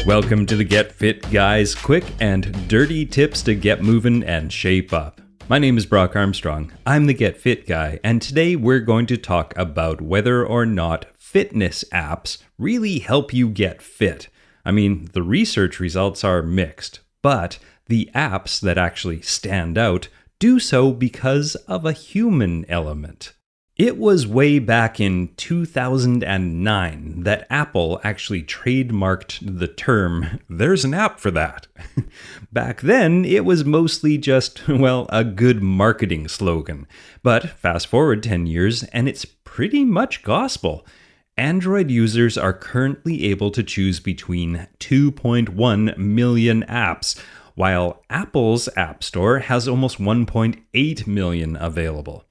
Welcome to the Get Fit Guys, quick and dirty tips to get moving and shape up. My name is Brock Armstrong. I'm the Get Fit Guy, and today we're going to talk about whether or not fitness apps really help you get fit. I mean, the research results are mixed, but the apps that actually stand out do so because of a human element. It was way back in 2009 that Apple actually trademarked the term, "there's an app for that." Back then, it was mostly just, a good marketing slogan. But fast forward 10 years, and it's pretty much gospel. Android users are currently able to choose between 2.1 million apps, while Apple's App Store has almost 1.8 million available.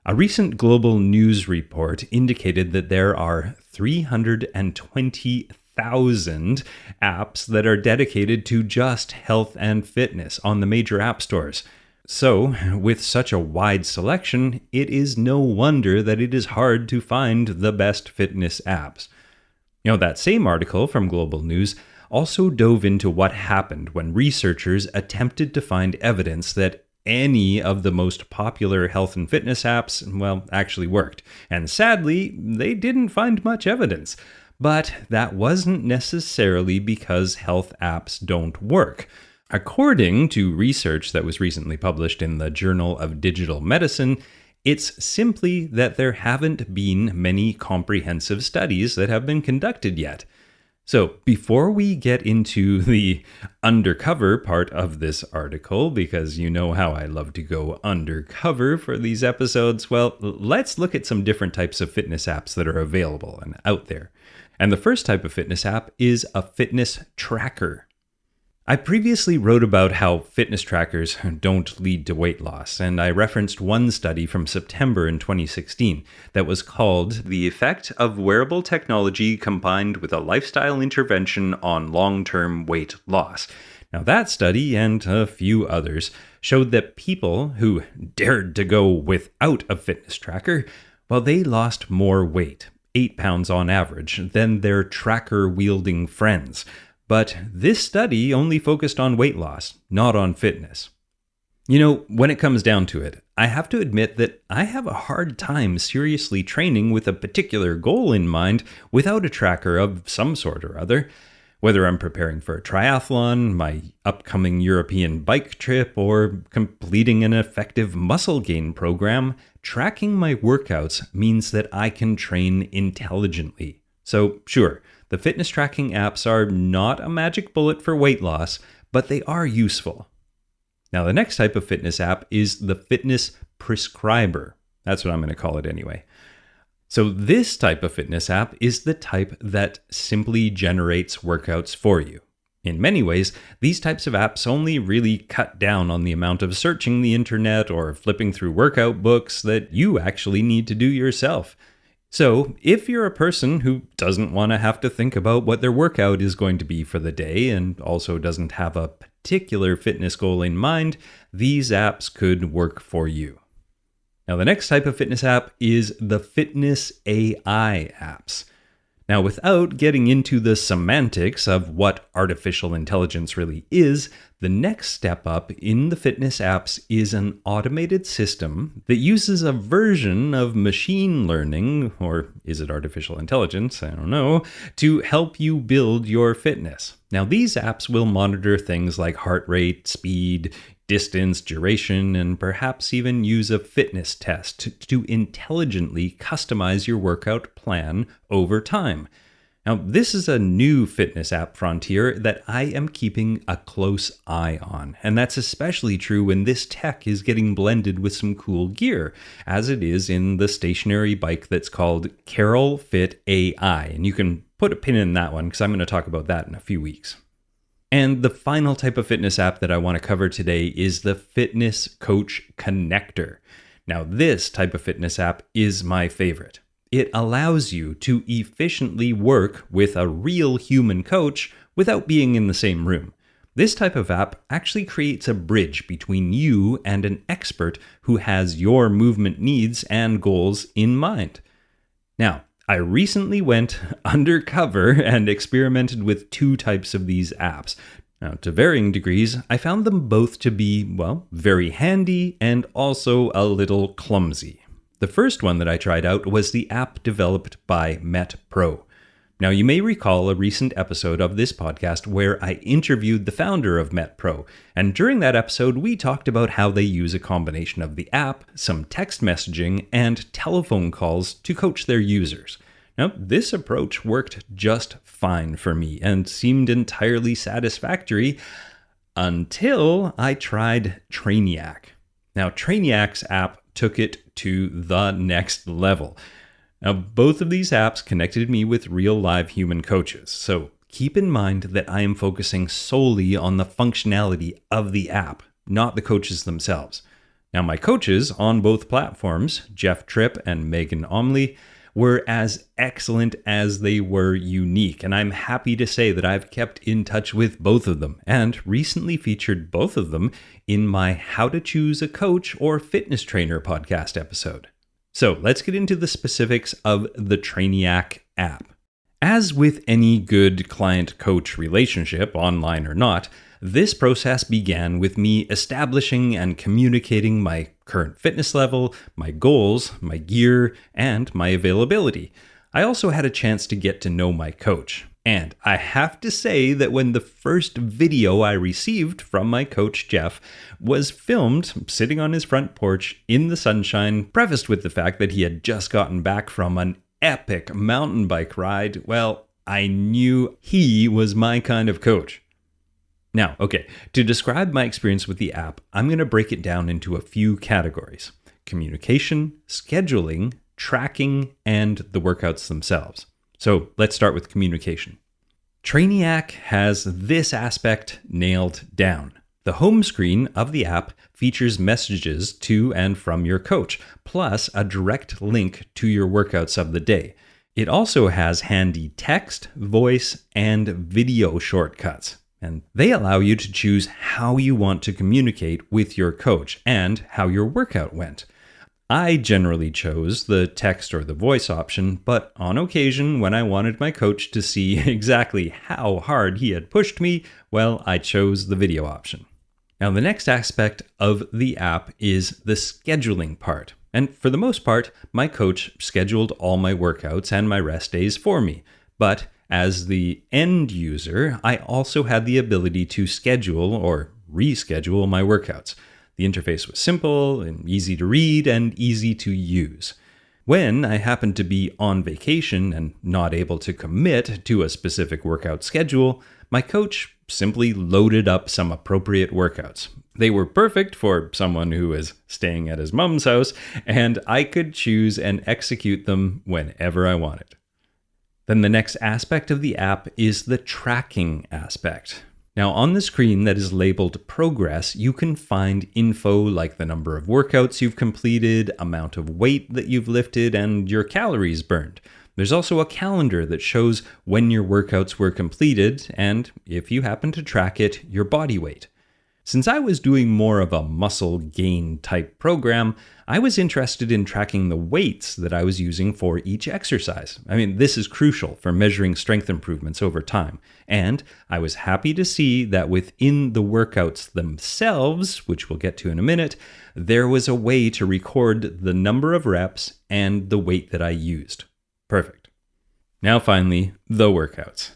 A recent global news report indicated that there are 320,000 apps that are dedicated to just health and fitness on the major app stores. So, with such a wide selection, it is no wonder that it is hard to find the best fitness apps. That same article from Global News also dove into what happened when researchers attempted to find evidence that any of the most popular health and fitness apps, actually worked. And sadly, they didn't find much evidence. But that wasn't necessarily because health apps don't work. According to research that was recently published in the Journal of Digital Medicine, it's simply that there haven't been many comprehensive studies that have been conducted yet. So before we get into the undercover part of this article, because you know how I love to go undercover for these episodes, let's look at some different types of fitness apps that are available and out there. And the first type of fitness app is a fitness tracker. I previously wrote about how fitness trackers don't lead to weight loss, and I referenced one study from September in 2016 that was called "The Effect of Wearable Technology Combined with a Lifestyle Intervention on Long-Term Weight Loss." Now that study, and a few others, showed that people who dared to go without a fitness tracker, they lost more weight, 8 pounds on average, than their tracker-wielding friends. But this study only focused on weight loss, not on fitness. When it comes down to it, I have to admit that I have a hard time seriously training with a particular goal in mind without a tracker of some sort or other. Whether I'm preparing for a triathlon, my upcoming European bike trip, or completing an effective muscle gain program, tracking my workouts means that I can train intelligently. So sure, the fitness tracking apps are not a magic bullet for weight loss, but they are useful. Now, the next type of fitness app is the fitness prescriber. That's what I'm going to call it anyway. So this type of fitness app is the type that simply generates workouts for you. In many ways, these types of apps only really cut down on the amount of searching the internet or flipping through workout books that you actually need to do yourself. So, if you're a person who doesn't want to have to think about what their workout is going to be for the day and also doesn't have a particular fitness goal in mind, these apps could work for you. Now, the next type of fitness app is the fitness AI apps. Now, without getting into the semantics of what artificial intelligence really is, the next step up in the fitness apps is an automated system that uses a version of machine learning, or is it artificial intelligence? I don't know, to help you build your fitness. Now, these apps will monitor things like heart rate, speed, distance, duration, and perhaps even use a fitness test to intelligently customize your workout plan over time. Now, this is a new fitness app frontier that I am keeping a close eye on, and that's especially true when this tech is getting blended with some cool gear, as it is in the stationary bike that's called Carol Fit AI, and you can put a pin in that one because I'm going to talk about that in a few weeks. And the final type of fitness app that I want to cover today is the Fitness Coach Connector. Now, this type of fitness app is my favorite. It allows you to efficiently work with a real human coach without being in the same room. This type of app actually creates a bridge between you and an expert who has your movement needs and goals in mind. Now, I recently went undercover and experimented with two types of these apps. Now, to varying degrees, I found them both to be, well, very handy and also a little clumsy. The first one that I tried out was the app developed by MetPro. Now, you may recall a recent episode of this podcast where I interviewed the founder of MetPro, and during that episode, we talked about how they use a combination of the app, some text messaging, and telephone calls to coach their users. Now, this approach worked just fine for me and seemed entirely satisfactory until I tried Trainiac. Now, Trainiac's app took it to the next level. Now, both of these apps connected me with real live human coaches, so keep in mind that I am focusing solely on the functionality of the app, not the coaches themselves. Now, my coaches on both platforms, Jeff Tripp and Megan Omley, were as excellent as they were unique, and I'm happy to say that I've kept in touch with both of them and recently featured both of them in my How to Choose a Coach or Fitness Trainer podcast episode. So let's get into the specifics of the Trainiac app. As with any good client-coach relationship, online or not, this process began with me establishing and communicating my current fitness level, my goals, my gear, and my availability. I also had a chance to get to know my coach. And I have to say that when the first video I received from my coach, Jeff, was filmed sitting on his front porch in the sunshine, prefaced with the fact that he had just gotten back from an epic mountain bike ride, well, I knew he was my kind of coach. Now, okay, to describe my experience with the app, I'm going to break it down into a few categories: communication, scheduling, tracking, and the workouts themselves. So let's start with communication. Trainiac has this aspect nailed down. The home screen of the app features messages to and from your coach, plus a direct link to your workouts of the day. It also has handy text, voice, and video shortcuts, and they allow you to choose how you want to communicate with your coach and how your workout went. I generally chose the text or the voice option, but on occasion, when I wanted my coach to see exactly how hard he had pushed me, well, I chose the video option. Now, the next aspect of the app is the scheduling part. And for the most part, my coach scheduled all my workouts and my rest days for me. But as the end user, I also had the ability to schedule or reschedule my workouts. The interface was simple and easy to read and easy to use. When I happened to be on vacation and not able to commit to a specific workout schedule, my coach simply loaded up some appropriate workouts. They were perfect for someone who was staying at his mom's house, and I could choose and execute them whenever I wanted. Then the next aspect of the app is the tracking aspect. Now, on the screen that is labeled Progress, you can find info like the number of workouts you've completed, amount of weight that you've lifted, and your calories burned. There's also a calendar that shows when your workouts were completed and, if you happen to track it, your body weight. Since I was doing more of a muscle gain type program, I was interested in tracking the weights that I was using for each exercise. I mean, this is crucial for measuring strength improvements over time. And I was happy to see that within the workouts themselves, which we'll get to in a minute, there was a way to record the number of reps and the weight that I used. Perfect. Now finally, the workouts.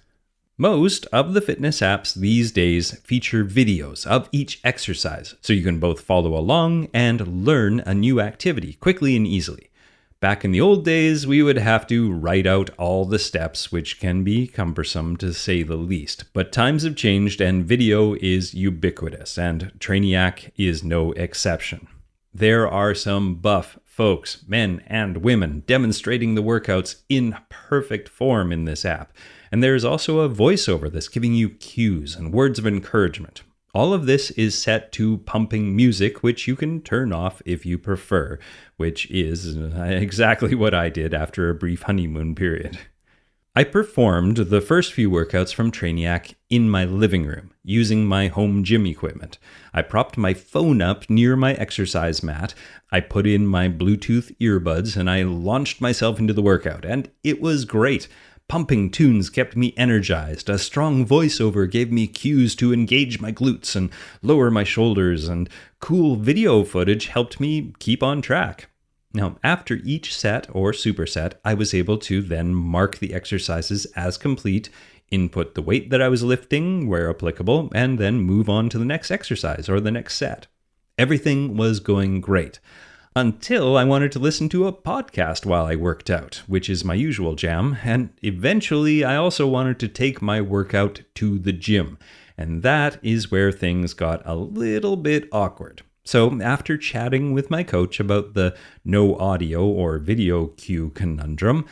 Most of the fitness apps these days feature videos of each exercise, so you can both follow along and learn a new activity quickly and easily. Back in the old days, we would have to write out all the steps, which can be cumbersome to say the least. But times have changed and video is ubiquitous, and Trainiac is no exception. There are some buff folks, men and women, demonstrating the workouts in perfect form in this app. And there is also a voiceover that's giving you cues and words of encouragement. All of this is set to pumping music, which you can turn off if you prefer, which is exactly what I did after a brief honeymoon period. I performed the first few workouts from Trainiac in my living room using my home gym equipment. I propped my phone up near my exercise mat, I put in my Bluetooth earbuds, and I launched myself into the workout, and it was great. Pumping tunes kept me energized. A strong voiceover gave me cues to engage my glutes and lower my shoulders, and cool video footage helped me keep on track. Now, after each set or superset, I was able to then mark the exercises as complete, input the weight that I was lifting where applicable, and then move on to the next exercise or the next set. Everything was going great. Until I wanted to listen to a podcast while I worked out, which is my usual jam, and eventually I also wanted to take my workout to the gym, and that is where things got a little bit awkward. So after chatting with my coach about the no audio or video cue conundrum,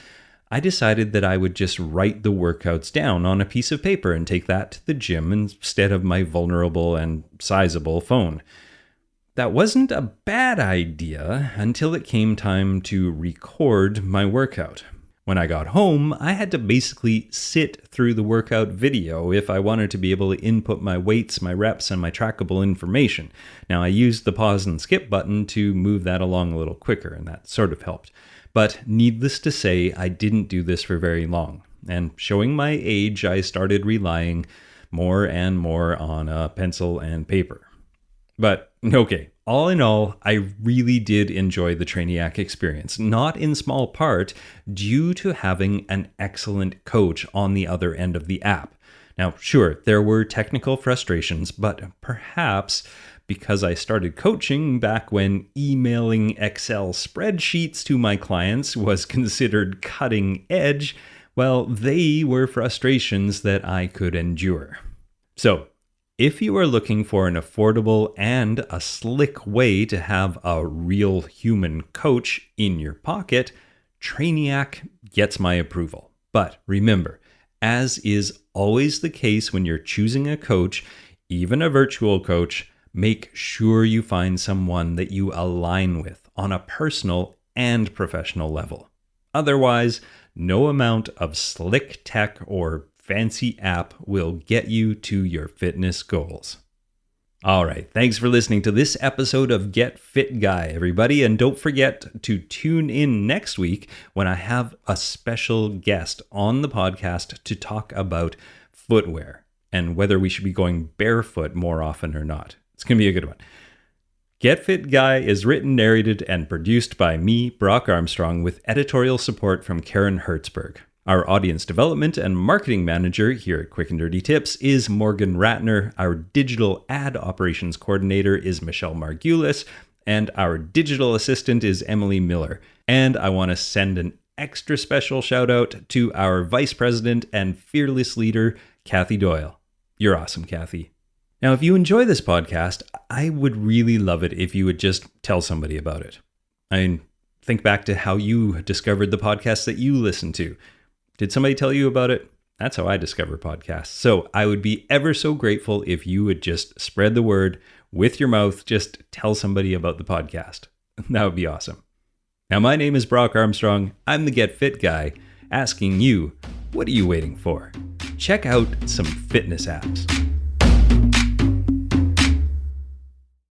I decided that I would just write the workouts down on a piece of paper and take that to the gym instead of my vulnerable and sizable phone. That wasn't a bad idea until it came time to record my workout. When I got home, I had to basically sit through the workout video if I wanted to be able to input my weights, my reps, and my trackable information. Now, I used the pause and skip button to move that along a little quicker, and that sort of helped. But needless to say, I didn't do this for very long. And showing my age, I started relying more and more on a pencil and paper. But, okay, all in all, I really did enjoy the Trainiac experience, not in small part due to having an excellent coach on the other end of the app. Now, sure, there were technical frustrations, but perhaps because I started coaching back when emailing Excel spreadsheets to my clients was considered cutting edge, well, they were frustrations that I could endure. So, if you are looking for an affordable and a slick way to have a real human coach in your pocket, Trainiac gets my approval. But remember, as is always the case when you're choosing a coach, even a virtual coach, make sure you find someone that you align with on a personal and professional level. Otherwise, no amount of slick tech or fancy app will get you to your fitness goals. All right, thanks for listening to this episode of Get Fit Guy, everybody. And don't forget to tune in next week when I have a special guest on the podcast to talk about footwear and whether we should be going barefoot more often or not. It's going to be a good one. Get Fit Guy is written, narrated, and produced by me, Brock Armstrong, with editorial support from Karen Hertzberg. Our audience development and marketing manager here at Quick and Dirty Tips is Morgan Ratner. Our digital ad operations coordinator is Michelle Margulis. And our digital assistant is Emily Miller. And I want to send an extra special shout out to our vice president and fearless leader, Kathy Doyle. You're awesome, Kathy. Now, if you enjoy this podcast, I would really love it if you would just tell somebody about it. I mean, think back to how you discovered the podcast that you listen to. Did somebody tell you about it? That's how I discover podcasts. So I would be ever so grateful if you would just spread the word with your mouth. Just tell somebody about the podcast. That would be awesome. Now, my name is Brock Armstrong. I'm the Get Fit Guy, asking you, what are you waiting for? Check out some fitness apps.